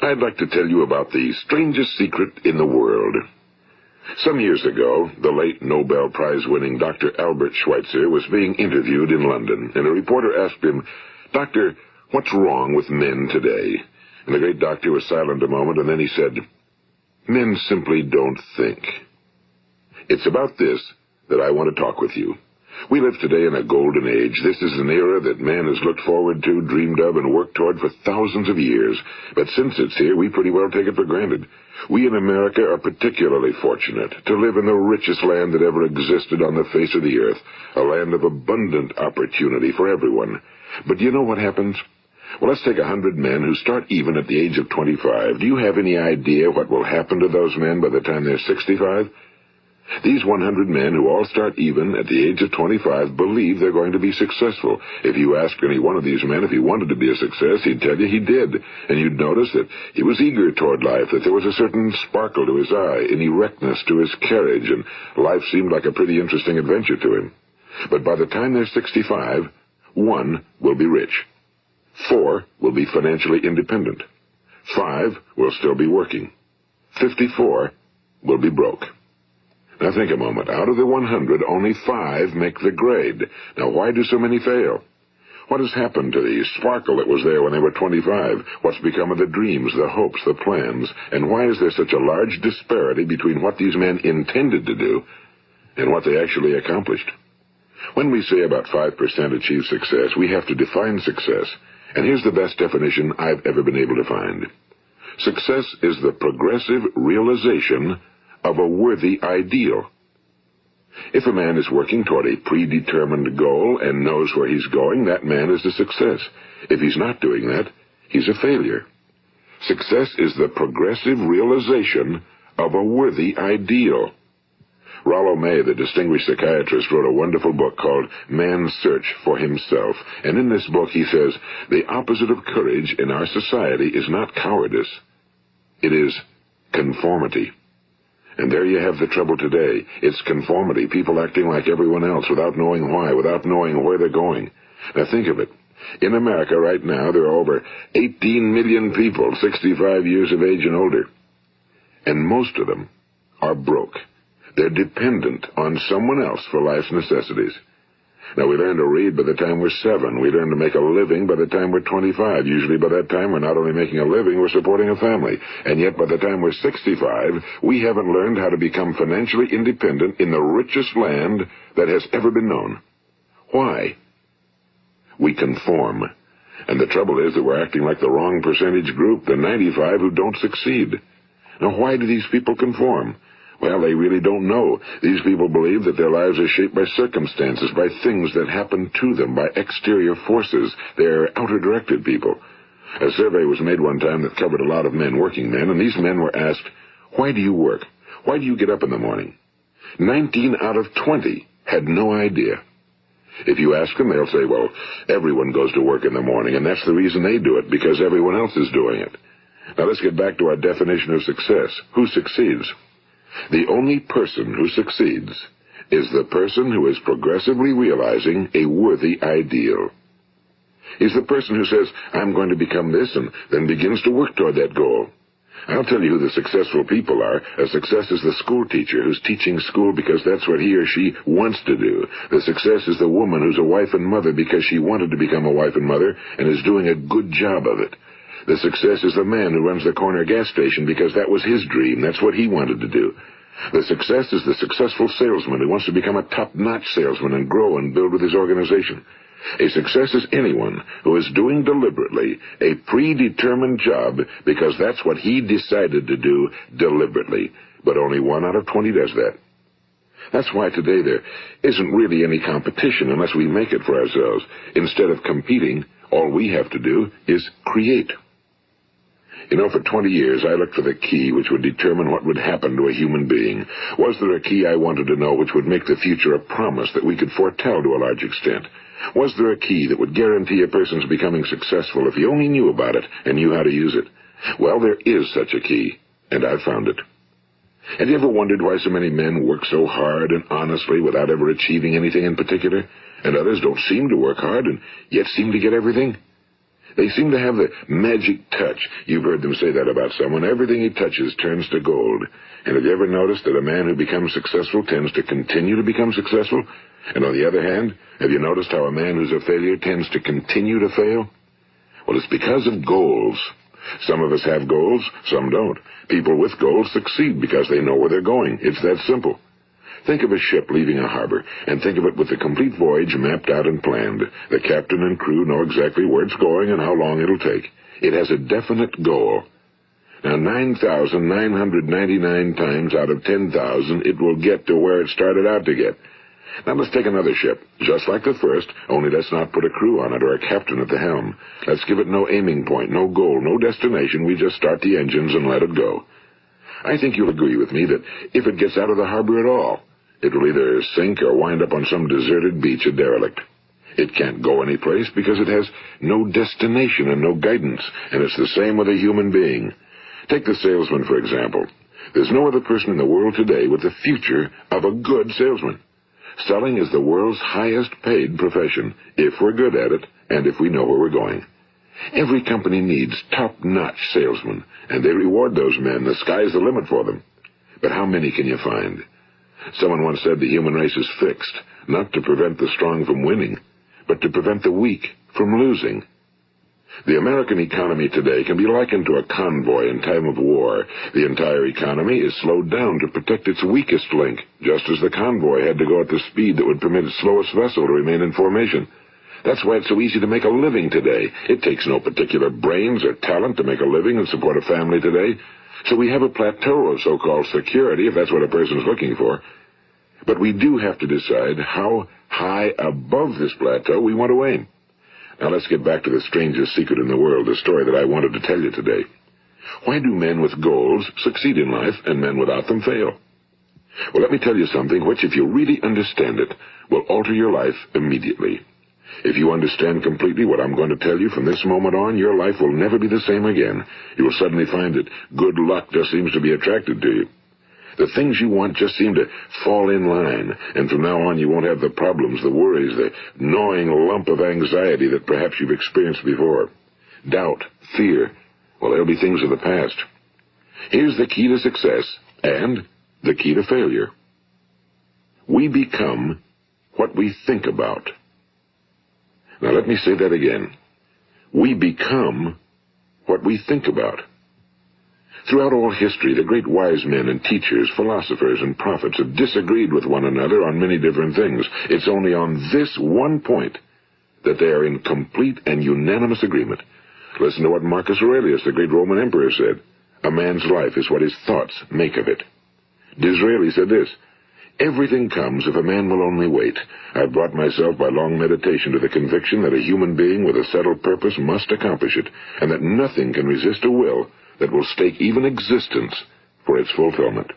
I'd like to tell you about the strangest secret in the world. Some years ago, the late Nobel Prize-winning Dr. Albert Schweitzer was being interviewed in London, and a reporter asked him, "Doctor, what's wrong with men today?" And the great doctor was silent a moment, and then he said, "Men simply don't think." It's about this that I want to talk with you. We live today in a golden age. This is an era that man has looked forward to, dreamed of, and worked toward for thousands of years. But since it's here, we pretty well take it for granted. We in America are particularly fortunate to live in the richest land that ever existed on the face of the earth, a land of abundant opportunity for everyone. But do you know what happens? Well, let's take 100 men who start even at the age of 25. Do you have any idea what will happen to those men by the time they're 65? These 100 men who all start even at the age of 25 believe they're going to be successful. If you asked any one of these men if he wanted to be a success, he'd tell you he did. And you'd notice that he was eager toward life, that there was a certain sparkle to his eye, an erectness to his carriage, and life seemed like a pretty interesting adventure to him. But by the time they're 65, 1 will be rich. 4 will be financially independent. 5 will still be working. 54 will be broke. Now think a moment. Out of the 100, only 5 make the grade. Now why do so many fail? What has happened to the sparkle that was there when they were 25? What's become of the dreams, the hopes, the plans? And why is there such a large disparity between what these men intended to do and what they actually accomplished? When we say about 5% achieve success, we have to define success. And here's the best definition I've ever been able to find. Success is the progressive realization of a worthy ideal. If a man is working toward a predetermined goal and knows where he's going, that man is a success. If he's not doing that, he's a failure. Success is the progressive realization of a worthy ideal. Rollo May, the distinguished psychiatrist, wrote a wonderful book called Man's Search for Himself. And in this book he says, the opposite of courage in our society is not cowardice. It is conformity. And there you have the trouble today. It's conformity, people acting like everyone else without knowing why, without knowing where they're going. Now think of it. In America right now, there are over 18 million people 65 years of age and older. And most of them are broke. They're dependent on someone else for life's necessities. Now, we learn to read by the time we're 7. We learn to make a living by the time we're 25. Usually by that time, we're not only making a living, we're supporting a family. And yet, by the time we're 65, we haven't learned how to become financially independent in the richest land that has ever been known. Why? We conform. And the trouble is that we're acting like the wrong percentage group, the 95 who don't succeed. Now, why do these people conform? Well, they really don't know. These people believe that their lives are shaped by circumstances, by things that happen to them, by exterior forces. They're outer-directed people. A survey was made one time that covered a lot of men, working men, and these men were asked, "Why do you work? Why do you get up in the morning?" 19 out of 20 had no idea. If you ask them, they'll say, well, everyone goes to work in the morning, and that's the reason they do it, because everyone else is doing it. Now let's get back to our definition of success. Who succeeds? The only person who succeeds is the person who is progressively realizing a worthy ideal. He's the person who says, I'm going to become this, and then begins to work toward that goal. I'll tell you who the successful people are. A success is the school teacher who's teaching school because that's what he or she wants to do. The success is the woman who's a wife and mother because she wanted to become a wife and mother and is doing a good job of it. The success is the man who runs the corner gas station because that was his dream. That's what he wanted to do. The success is the successful salesman who wants to become a top-notch salesman and grow and build with his organization. A success is anyone who is doing deliberately a predetermined job because that's what he decided to do deliberately. But only 1 out of 20 does that. That's why today there isn't really any competition unless we make it for ourselves. Instead of competing, all we have to do is create. You know, for 20 years, I looked for the key which would determine what would happen to a human being. Was there a key I wanted to know which would make the future a promise that we could foretell to a large extent? Was there a key that would guarantee a person's becoming successful if he only knew about it and knew how to use it? Well, there is such a key, and I've found it. Have you ever wondered why so many men work so hard and honestly without ever achieving anything in particular, and others don't seem to work hard and yet seem to get everything? They seem to have the magic touch. You've heard them say that about someone. Everything he touches turns to gold. And have you ever noticed that a man who becomes successful tends to continue to become successful? And on the other hand, have you noticed how a man who's a failure tends to continue to fail? Well, it's because of goals. Some of us have goals, some don't. People with goals succeed because they know where they're going. It's that simple. Think of a ship leaving a harbor, and think of it with the complete voyage mapped out and planned. The captain and crew know exactly where it's going and how long it'll take. It has a definite goal. Now, 9,999 times out of 10,000, it will get to where it started out to get. Now, let's take another ship, just like the first, only let's not put a crew on it or a captain at the helm. Let's give it no aiming point, no goal, no destination. We just start the engines and let it go. I think you'll agree with me that if it gets out of the harbor at all, it will either sink or wind up on some deserted beach, a derelict. It can't go anyplace because it has no destination and no guidance, and it's the same with a human being. Take the salesman, for example. There's no other person in the world today with the future of a good salesman. Selling is the world's highest paid profession, if we're good at it and if we know where we're going. Every company needs top-notch salesmen, and they reward those men. The sky's the limit for them. But how many can you find? Someone once said the human race is fixed, not to prevent the strong from winning, but to prevent the weak from losing. The American economy today can be likened to a convoy in time of war. The entire economy is slowed down to protect its weakest link, just as the convoy had to go at the speed that would permit its slowest vessel to remain in formation. That's why it's so easy to make a living today. It takes no particular brains or talent to make a living and support a family today. So we have a plateau of so-called security, if that's what a person's looking for. But we do have to decide how high above this plateau we want to aim. Now let's get back to the strangest secret in the world, the story that I wanted to tell you today. Why do men with goals succeed in life and men without them fail? Well, let me tell you something which, if you really understand it, will alter your life immediately. If you understand completely what I'm going to tell you from this moment on, your life will never be the same again. You will suddenly find that good luck just seems to be attracted to you. The things you want just seem to fall in line, and from now on you won't have the problems, the worries, the gnawing lump of anxiety that perhaps you've experienced before. Doubt, fear, well, they'll be things of the past. Here's the key to success and the key to failure. We become what we think about. Now let me say that again. We become what we think about. Throughout all history, the great wise men and teachers, philosophers and prophets have disagreed with one another on many different things. It's only on this one point that they are in complete and unanimous agreement. Listen to what Marcus Aurelius, the great Roman emperor, said. A man's life is what his thoughts make of it. Disraeli said this, everything comes if a man will only wait. I've brought myself by long meditation to the conviction that a human being with a settled purpose must accomplish it, and that nothing can resist a will that will stake even existence for its fulfillment.